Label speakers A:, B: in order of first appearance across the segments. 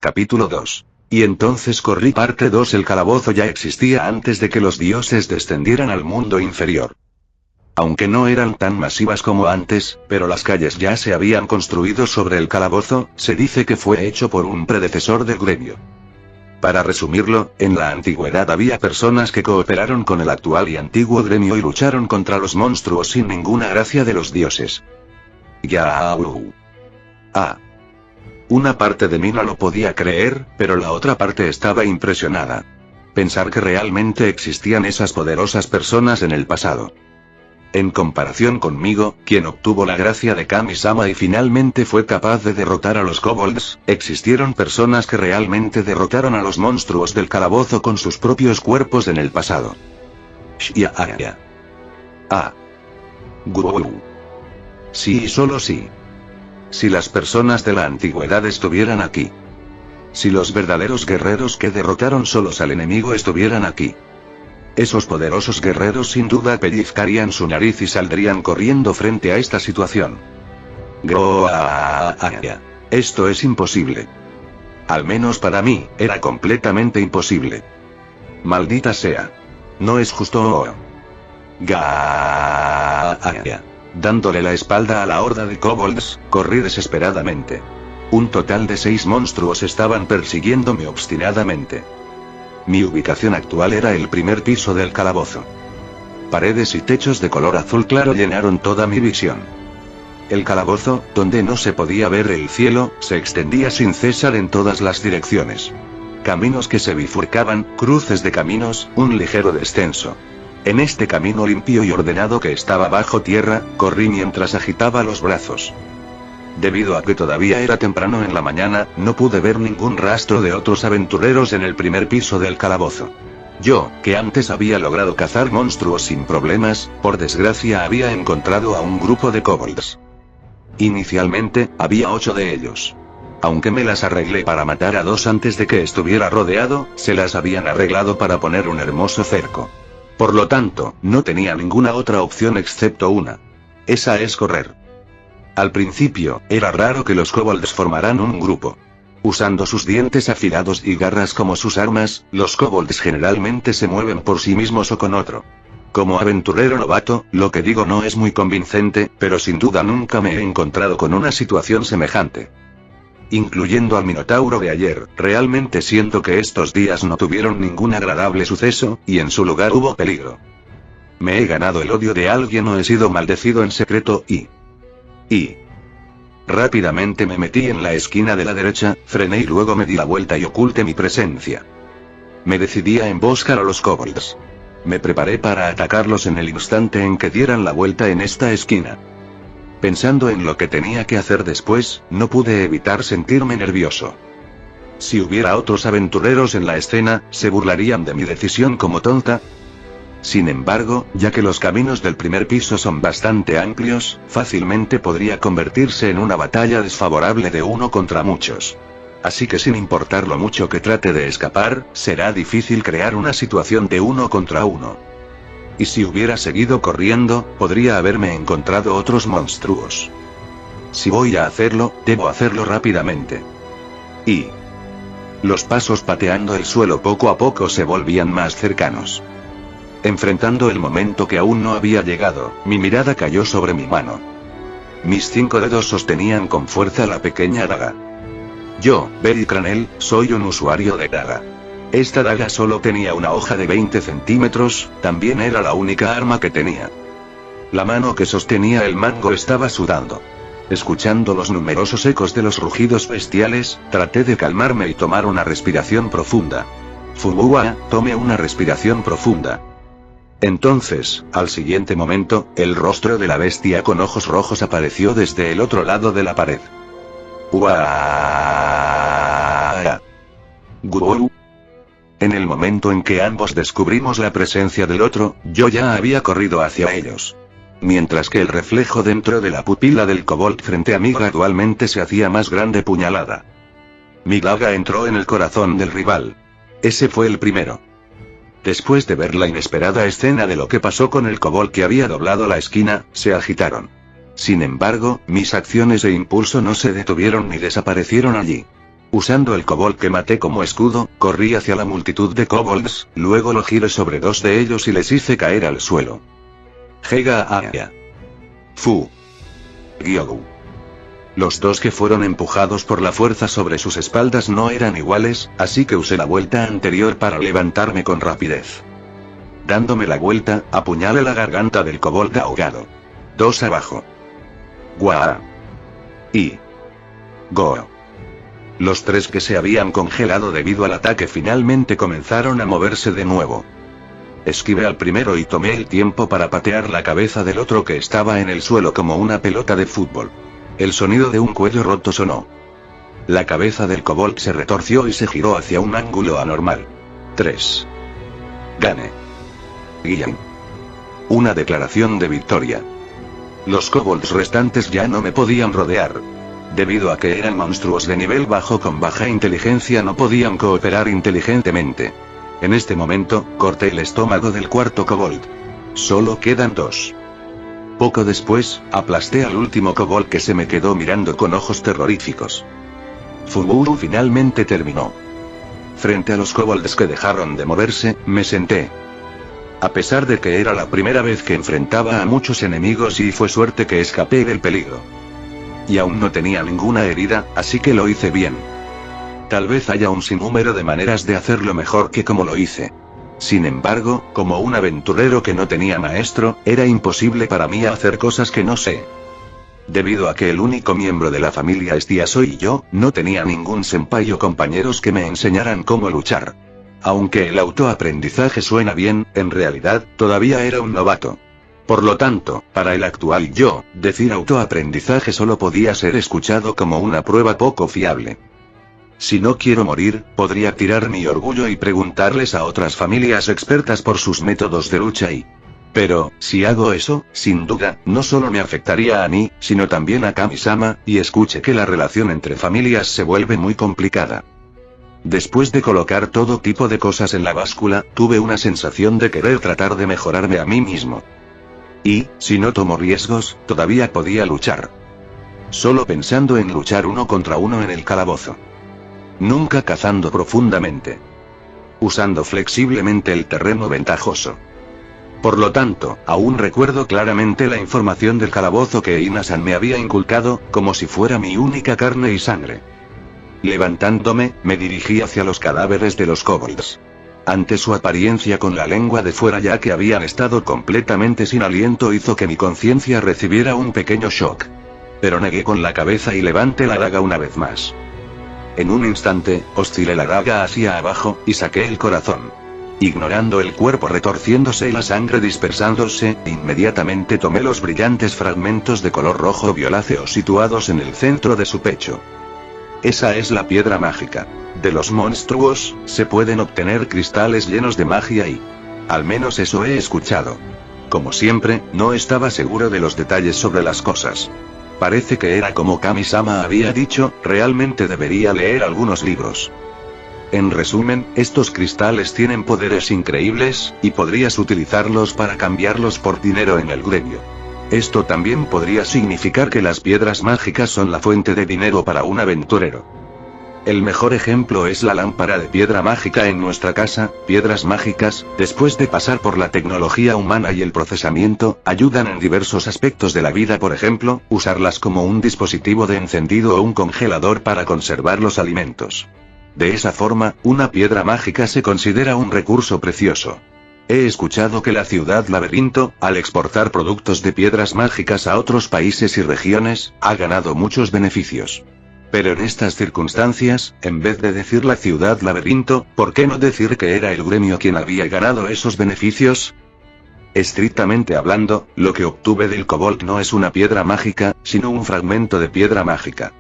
A: Capítulo 2. Y entonces corrí parte 2. El calabozo ya existía antes de que los dioses descendieran al mundo inferior. Aunque no eran tan masivas como antes, pero las calles ya se habían construido sobre el calabozo, se dice que fue hecho por un predecesor del gremio. Para resumirlo, en la antigüedad había personas que cooperaron con el actual y antiguo gremio y lucharon contra los monstruos sin ninguna gracia de los dioses. Una parte de mí no lo podía creer, pero la otra parte estaba impresionada. Pensar que realmente existían esas poderosas personas en el pasado. En comparación conmigo, quien obtuvo la gracia de Kami-sama y finalmente fue capaz de derrotar a los kobolds, existieron personas que realmente derrotaron a los monstruos del calabozo con sus propios cuerpos en el pasado. Sí y solo sí. Si las personas de la antigüedad estuvieran aquí. Si los verdaderos guerreros que derrotaron solos al enemigo estuvieran aquí. Esos poderosos guerreros sin duda pellizcarían su nariz y saldrían corriendo frente a esta situación. Esto es imposible. Al menos para mí, era completamente imposible. Maldita sea. No es justo. Dándole la espalda a la horda de kobolds, corrí desesperadamente. Un total de 6 monstruos estaban persiguiéndome obstinadamente. Mi ubicación actual era el primer piso del calabozo. Paredes y techos de color azul claro llenaron toda mi visión. El calabozo, donde no se podía ver el cielo, se extendía sin cesar en todas las direcciones. Caminos que se bifurcaban, cruces de caminos, un ligero descenso. En este camino limpio y ordenado que estaba bajo tierra, corrí mientras agitaba los brazos. Debido a que todavía era temprano en la mañana, no pude ver ningún rastro de otros aventureros en el primer piso del calabozo. Yo, que antes había logrado cazar monstruos sin problemas, por desgracia había encontrado a un grupo de kobolds. Inicialmente, había 8 de ellos. Aunque me las arreglé para matar a 2 antes de que estuviera rodeado, se las habían arreglado para poner un hermoso cerco. Por lo tanto, no tenía ninguna otra opción excepto una. Esa es correr. Al principio, era raro que los kobolds formaran un grupo. Usando sus dientes afilados y garras como sus armas, los kobolds generalmente se mueven por sí mismos o con otro. Como aventurero novato, lo que digo no es muy convincente, pero sin duda nunca me he encontrado con una situación semejante. Incluyendo al Minotauro de ayer, realmente siento que estos días no tuvieron ningún agradable suceso, y en su lugar hubo peligro. Me he ganado el odio de alguien o he sido maldecido en secreto y... Rápidamente me metí en la esquina de la derecha, frené y luego me di la vuelta y oculté mi presencia. Me decidí a emboscar a los kobolds. Me preparé para atacarlos en el instante en que dieran la vuelta en esta esquina. Pensando en lo que tenía que hacer después, no pude evitar sentirme nervioso. Si hubiera otros aventureros en la escena, ¿se burlarían de mi decisión como tonta? Sin embargo, ya que los caminos del primer piso son bastante amplios, fácilmente podría convertirse en una batalla desfavorable de uno contra muchos. Así que sin importar lo mucho que trate de escapar, será difícil crear una situación de 1 contra 1. Y si hubiera seguido corriendo, podría haberme encontrado otros monstruos. Si voy a hacerlo, debo hacerlo rápidamente. Los pasos pateando el suelo poco a poco se volvían más cercanos. Enfrentando el momento que aún no había llegado, mi mirada cayó sobre mi mano. Mis 5 dedos sostenían con fuerza la pequeña daga. Yo, Barry Cranell, soy un usuario de daga. Esta daga solo tenía una hoja de 20 centímetros, también era la única arma que tenía. La mano que sostenía el mango estaba sudando. Escuchando los numerosos ecos de los rugidos bestiales, traté de calmarme y tomar una respiración profunda. Fuwa, tome una respiración profunda. Entonces, al siguiente momento, el rostro de la bestia con ojos rojos apareció desde el otro lado de la pared. En el momento en que ambos descubrimos la presencia del otro, yo ya había corrido hacia ellos. Mientras que el reflejo dentro de la pupila del kobold frente a mí gradualmente se hacía más grande puñalada. Mi daga entró en el corazón del rival. Ese fue el primero. Después de ver la inesperada escena de lo que pasó con el kobold que había doblado la esquina, se agitaron. Sin embargo, mis acciones e impulso no se detuvieron ni desaparecieron allí. Usando el kobold que maté como escudo, corrí hacia la multitud de kobolds, luego lo giré sobre 2 de ellos y les hice caer al suelo. Hega Aya. Fu. Gyou. Los 2 que fueron empujados por la fuerza sobre sus espaldas no eran iguales, así que usé la vuelta anterior para levantarme con rapidez. Dándome la vuelta, apuñalé la garganta del kobold ahogado. 2 abajo. Guaa. Y. Go. Los 3 que se habían congelado debido al ataque finalmente comenzaron a moverse de nuevo. Esquivé al primero y tomé el tiempo para patear la cabeza del otro que estaba en el suelo como una pelota de fútbol. El sonido de un cuello roto sonó. La cabeza del kobold se retorció y se giró hacia un ángulo anormal. 3. Gané. Guillén. Una declaración de victoria. Los kobolds restantes ya no me podían rodear. Debido a que eran monstruos de nivel bajo con baja inteligencia, no podían cooperar inteligentemente. En este momento, corté el estómago del cuarto kobold. Solo quedan 2. Poco después, aplasté al último kobold que se me quedó mirando con ojos terroríficos. Fuburu finalmente terminó. Frente a los kobolds que dejaron de moverse, me senté. A pesar de que era la primera vez que enfrentaba a muchos enemigos y fue suerte que escapé del peligro. Y aún no tenía ninguna herida, así que lo hice bien. Tal vez haya un sinnúmero de maneras de hacerlo mejor que como lo hice. Sin embargo, como un aventurero que no tenía maestro, era imposible para mí hacer cosas que no sé. Debido a que el único miembro de la familia Estia soy yo, no tenía ningún senpai o compañeros que me enseñaran cómo luchar. Aunque el autoaprendizaje suena bien, en realidad, todavía era un novato. Por lo tanto, para el actual yo, decir autoaprendizaje solo podía ser escuchado como una prueba poco fiable. Si no quiero morir, podría tirar mi orgullo y preguntarles a otras familias expertas por sus métodos de lucha y... Pero, si hago eso, sin duda, no solo me afectaría a mí, sino también a Kami-sama, y escuche que la relación entre familias se vuelve muy complicada. Después de colocar todo tipo de cosas en la báscula, tuve una sensación de querer tratar de mejorarme a mí mismo. Y, si no tomo riesgos, todavía podía luchar. Solo pensando en luchar 1 contra 1 en el calabozo. Nunca cazando profundamente. Usando flexiblemente el terreno ventajoso. Por lo tanto, aún recuerdo claramente la información del calabozo que Ina-san me había inculcado, como si fuera mi única carne y sangre. Levantándome, me dirigí hacia los cadáveres de los kobolds. Ante su apariencia con la lengua de fuera ya que habían estado completamente sin aliento hizo que mi conciencia recibiera un pequeño shock. Pero negué con la cabeza y levanté la daga una vez más. En un instante, oscilé la daga hacia abajo, y saqué el corazón. Ignorando el cuerpo retorciéndose y la sangre dispersándose, inmediatamente tomé los brillantes fragmentos de color rojo violáceo situados en el centro de su pecho. Esa es la piedra mágica. De los monstruos, se pueden obtener cristales llenos de magia y... Al menos eso he escuchado. Como siempre, no estaba seguro de los detalles sobre las cosas. Parece que era como Kami-sama había dicho, realmente debería leer algunos libros. En resumen, estos cristales tienen poderes increíbles, y podrías utilizarlos para cambiarlos por dinero en el gremio. Esto también podría significar que las piedras mágicas son la fuente de dinero para un aventurero. El mejor ejemplo es la lámpara de piedra mágica en nuestra casa. Piedras mágicas, después de pasar por la tecnología humana y el procesamiento, ayudan en diversos aspectos de la vida, por ejemplo, usarlas como un dispositivo de encendido o un congelador para conservar los alimentos. De esa forma, una piedra mágica se considera un recurso precioso. He escuchado que la ciudad laberinto, al exportar productos de piedras mágicas a otros países y regiones, ha ganado muchos beneficios. Pero en estas circunstancias, en vez de decir la ciudad laberinto, ¿por qué no decir que era el gremio quien había ganado esos beneficios? Estrictamente hablando, lo que obtuve del kobold no es una piedra mágica, sino un fragmento de piedra mágica.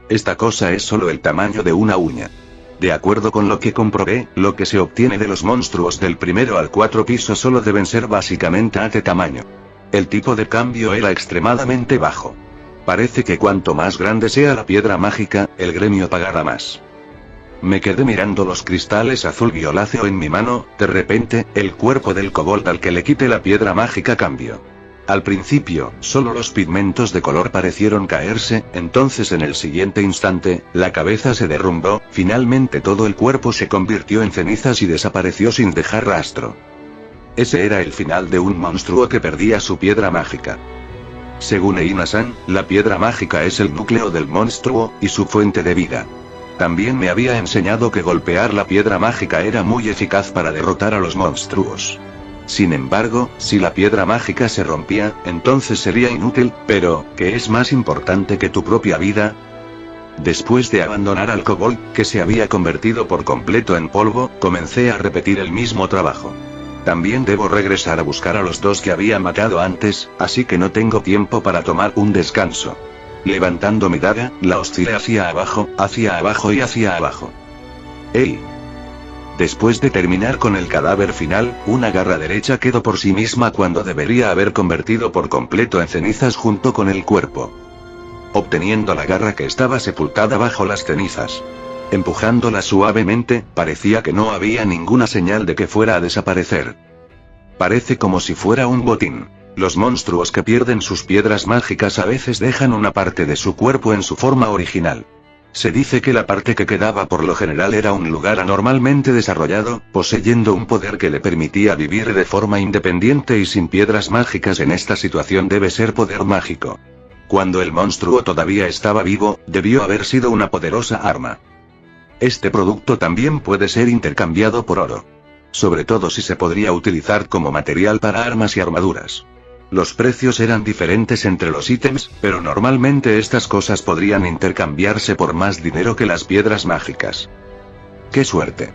A: Esta cosa es solo el tamaño de una uña. De acuerdo con lo que comprobé, lo que se obtiene de los monstruos del 1 al 4 piso solo deben ser básicamente de tamaño. El tipo de cambio era extremadamente bajo. Parece que cuanto más grande sea la piedra mágica, el gremio pagará más. Me quedé mirando los cristales azul violáceo en mi mano. De repente, el cuerpo del kobold al que le quité la piedra mágica cambió. Al principio, solo los pigmentos de color parecieron caerse, entonces en el siguiente instante, la cabeza se derrumbó, finalmente todo el cuerpo se convirtió en cenizas y desapareció sin dejar rastro. Ese era el final de un monstruo que perdía su piedra mágica. Según Eina-san, la piedra mágica es el núcleo del monstruo, y su fuente de vida. También me había enseñado que golpear la piedra mágica era muy eficaz para derrotar a los monstruos. Sin embargo, si la piedra mágica se rompía, entonces sería inútil, pero, ¿qué es más importante que tu propia vida? Después de abandonar al kobold, que se había convertido por completo en polvo, comencé a repetir el mismo trabajo. También debo regresar a buscar a los dos que había matado antes, así que no tengo tiempo para tomar un descanso. Levantando mi daga, la oscilé hacia abajo y hacia abajo. ¡Ey! Después de terminar con el cadáver final, una garra derecha quedó por sí misma cuando debería haber convertido por completo en cenizas junto con el cuerpo. Obteniendo la garra que estaba sepultada bajo las cenizas. Empujándola suavemente, parecía que no había ninguna señal de que fuera a desaparecer. Parece como si fuera un botín. Los monstruos que pierden sus piedras mágicas a veces dejan una parte de su cuerpo en su forma original. Se dice que la parte que quedaba por lo general era un lugar anormalmente desarrollado, poseyendo un poder que le permitía vivir de forma independiente y sin piedras mágicas. En esta situación debe ser poder mágico. Cuando el monstruo todavía estaba vivo, debió haber sido una poderosa arma. Este producto también puede ser intercambiado por oro. Sobre todo si se podría utilizar como material para armas y armaduras. Los precios eran diferentes entre los ítems, pero normalmente estas cosas podrían intercambiarse por más dinero que las piedras mágicas. ¡Qué suerte!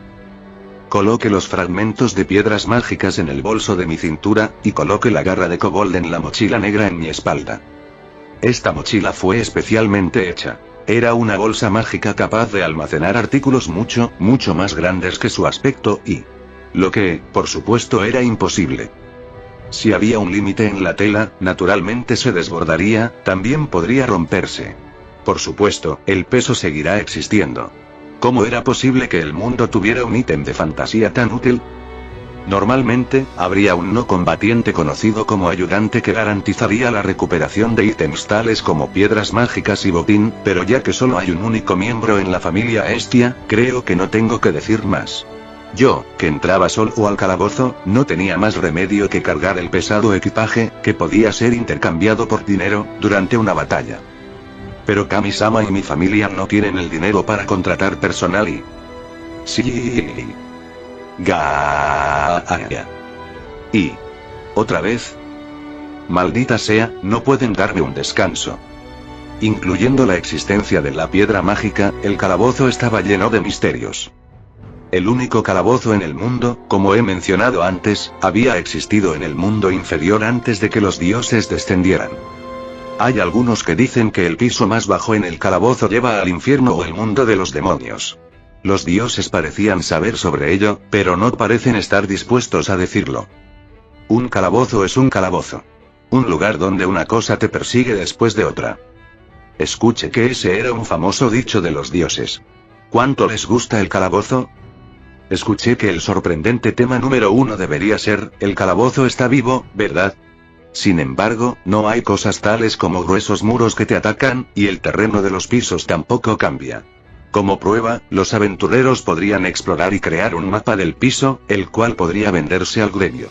A: Coloque los fragmentos de piedras mágicas en el bolso de mi cintura, y coloque la garra de kobold en la mochila negra en mi espalda. Esta mochila fue especialmente hecha. Era una bolsa mágica capaz de almacenar artículos mucho más grandes que su aspecto y... lo que, por supuesto, era imposible. Si había un límite en la tela, naturalmente se desbordaría, también podría romperse. Por supuesto, el peso seguirá existiendo. ¿Cómo era posible que el mundo tuviera un ítem de fantasía tan útil? Normalmente, habría un no combatiente conocido como ayudante que garantizaría la recuperación de ítems tales como piedras mágicas y botín, pero ya que solo hay un único miembro en la familia Estia, creo que no tengo que decir más. Yo, que entraba solo al calabozo, no tenía más remedio que cargar el pesado equipaje, que podía ser intercambiado por dinero, durante una batalla. Pero Kami-sama y mi familia no tienen el dinero para contratar personal y... sí. Gaaya. Y... ¿otra vez? Maldita sea, no pueden darme un descanso. Incluyendo la existencia de la piedra mágica, el calabozo estaba lleno de misterios. El único calabozo en el mundo, como he mencionado antes, había existido en el mundo inferior antes de que los dioses descendieran. Hay algunos que dicen que el piso más bajo en el calabozo lleva al infierno o el mundo de los demonios. Los dioses parecían saber sobre ello, pero no parecen estar dispuestos a decirlo. Un calabozo es un calabozo. Un lugar donde una cosa te persigue después de otra. Escuche que ese era un famoso dicho de los dioses. ¿Cuánto les gusta el calabozo? Escuché que el sorprendente tema número 1 debería ser, el calabozo está vivo, ¿verdad? Sin embargo, no hay cosas tales como gruesos muros que te atacan, y el terreno de los pisos tampoco cambia. Como prueba, los aventureros podrían explorar y crear un mapa del piso, el cual podría venderse al gremio.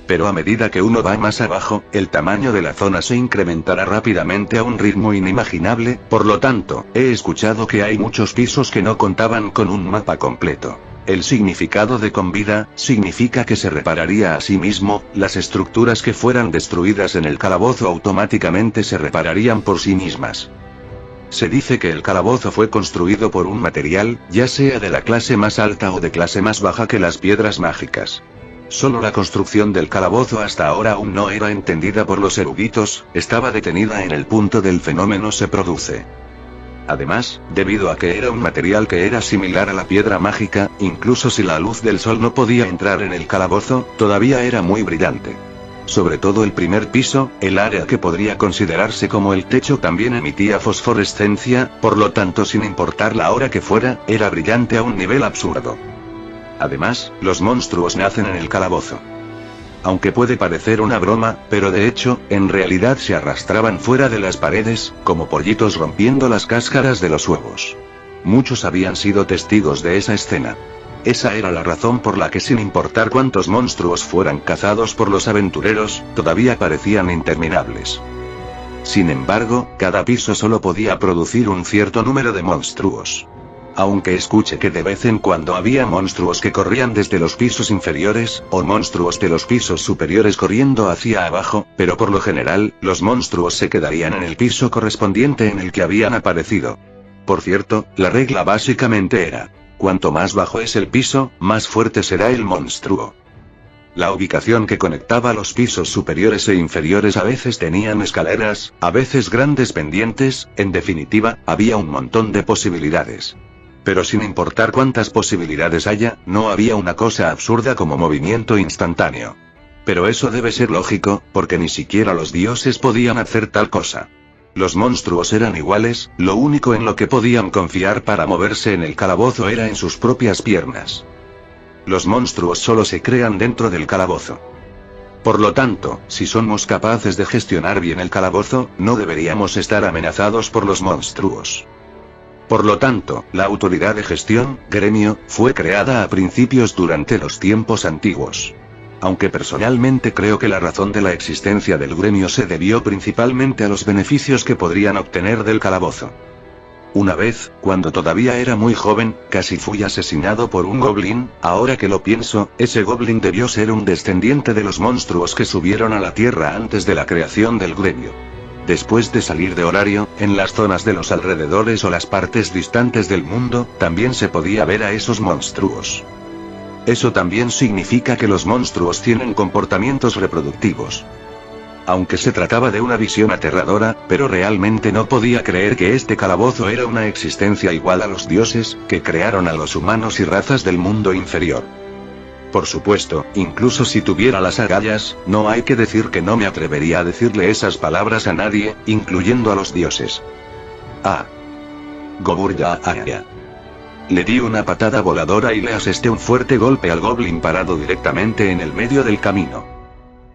A: Pero a medida que uno va más abajo, el tamaño de la zona se incrementará rápidamente a un ritmo inimaginable, por lo tanto, he escuchado que hay muchos pisos que no contaban con un mapa completo. El significado de con vida, significa que se repararía a sí mismo, las estructuras que fueran destruidas en el calabozo automáticamente se repararían por sí mismas. Se dice que el calabozo fue construido por un material, ya sea de la clase más alta o de clase más baja que las piedras mágicas. Solo la construcción del calabozo hasta ahora aún no era entendida por los eruditos, estaba detenida en el punto del fenómeno se produce. Además, debido a que era un material que era similar a la piedra mágica, incluso si la luz del sol no podía entrar en el calabozo, todavía era muy brillante. Sobre todo el primer piso, el área que podría considerarse como el techo también emitía fosforescencia, por lo tanto sin importar la hora que fuera, era brillante a un nivel absurdo. Además, los monstruos nacen en el calabozo. Aunque puede parecer una broma, pero de hecho, en realidad se arrastraban fuera de las paredes, como pollitos rompiendo las cáscaras de los huevos. Muchos habían sido testigos de esa escena. Esa era la razón por la que, sin importar cuántos monstruos fueran cazados por los aventureros, todavía parecían interminables. Sin embargo, cada piso solo podía producir un cierto número de monstruos. Aunque escuche que de vez en cuando había monstruos que corrían desde los pisos inferiores, o monstruos de los pisos superiores corriendo hacia abajo, pero por lo general, los monstruos se quedarían en el piso correspondiente en el que habían aparecido. Por cierto, la regla básicamente era: cuanto más bajo es el piso, más fuerte será el monstruo. La ubicación que conectaba los pisos superiores e inferiores a veces tenían escaleras, a veces grandes pendientes, en definitiva, había un montón de posibilidades. Pero sin importar cuántas posibilidades haya, no había una cosa absurda como movimiento instantáneo. Pero eso debe ser lógico, porque ni siquiera los dioses podían hacer tal cosa. Los monstruos eran iguales, lo único en lo que podían confiar para moverse en el calabozo era en sus propias piernas. Los monstruos solo se crean dentro del calabozo. Por lo tanto, si somos capaces de gestionar bien el calabozo, no deberíamos estar amenazados por los monstruos. Por lo tanto, la autoridad de gestión, gremio, fue creada a principios durante los tiempos antiguos. Aunque personalmente creo que la razón de la existencia del gremio se debió principalmente a los beneficios que podrían obtener del calabozo. Una vez, cuando todavía era muy joven, casi fui asesinado por un goblin. Ahora que lo pienso, ese goblin debió ser un descendiente de los monstruos que subieron a la tierra antes de la creación del gremio. Después de salir de horario, en las zonas de los alrededores o las partes distantes del mundo, también se podía ver a esos monstruos. Eso también significa que los monstruos tienen comportamientos reproductivos. Aunque se trataba de una visión aterradora, pero realmente no podía creer que este calabozo era una existencia igual a los dioses, que crearon a los humanos y razas del mundo inferior. Por supuesto, incluso si tuviera las agallas, no hay que decir que no me atrevería a decirle esas palabras a nadie, incluyendo a los dioses. Ah. Goburya Aya. Le di una patada voladora y le asesté un fuerte golpe al goblin parado directamente en el medio del camino.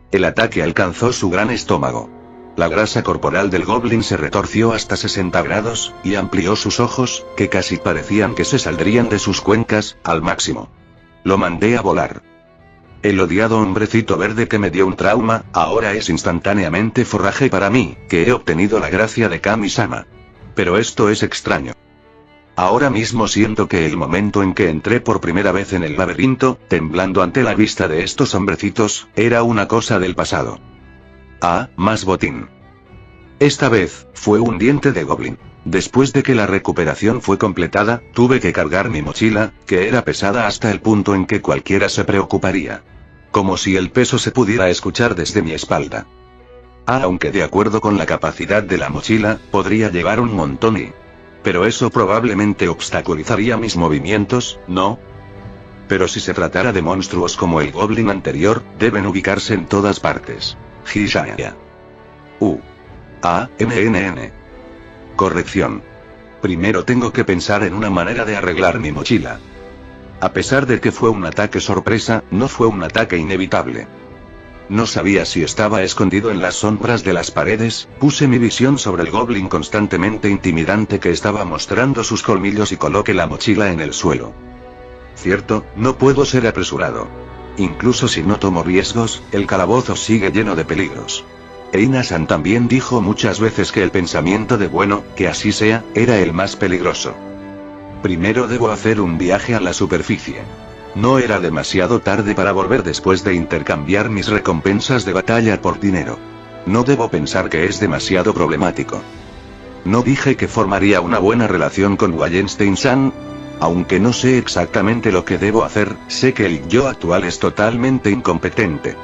A: El ataque alcanzó su gran estómago. La grasa corporal del goblin se retorció hasta 60 grados, y amplió sus ojos, que casi parecían que se saldrían de sus cuencas, al máximo. Lo mandé a volar. El odiado hombrecito verde que me dio un trauma, ahora es instantáneamente forraje para mí, que he obtenido la gracia de Kami-sama. Pero esto es extraño. Ahora mismo siento que el momento en que entré por primera vez en el laberinto, temblando ante la vista de estos hombrecitos, era una cosa del pasado. Ah, más botín. Esta vez, fue un diente de goblin. Después de que la recuperación fue completada, tuve que cargar mi mochila, que era pesada hasta el punto en que cualquiera se preocuparía. Como si el peso se pudiera escuchar desde mi espalda. Aunque de acuerdo con la capacidad de la mochila, podría llevar un montón y... Pero eso probablemente obstaculizaría mis movimientos, ¿no? Pero si se tratara de monstruos como el goblin anterior, deben ubicarse en todas partes. Hishaya. NNN. Corrección. Primero tengo que pensar en una manera de arreglar mi mochila. A pesar de que fue un ataque sorpresa, no fue un ataque inevitable. No sabía si estaba escondido en las sombras de las paredes. Puse mi visión sobre el goblin constantemente intimidante que estaba mostrando sus colmillos y coloqué la mochila en el suelo. Cierto, no puedo ser apresurado. Incluso si no tomo riesgos, el calabozo sigue lleno de peligros. Eina-san también dijo muchas veces que el pensamiento de bueno, que así sea, era el más peligroso. Primero debo hacer un viaje a la superficie. No era demasiado tarde para volver después de intercambiar mis recompensas de batalla por dinero. No debo pensar que es demasiado problemático. No dije que formaría una buena relación con Wallenstein-san. Aunque no sé exactamente lo que debo hacer, sé que el yo actual es totalmente incompetente.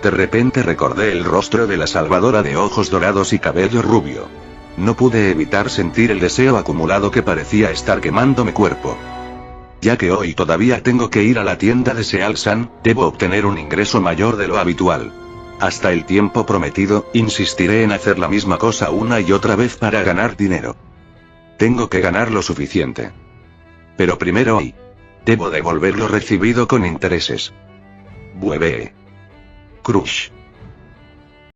A: De repente recordé el rostro de la salvadora de ojos dorados y cabello rubio. No pude evitar sentir el deseo acumulado que parecía estar quemando mi cuerpo. Ya que hoy todavía tengo que ir a la tienda de Seal-san, debo obtener un ingreso mayor de lo habitual. Hasta el tiempo prometido, insistiré en hacer la misma cosa una y otra vez para ganar dinero. Tengo que ganar lo suficiente. Pero primero debo devolver lo recibido con intereses. Buebe. Crush.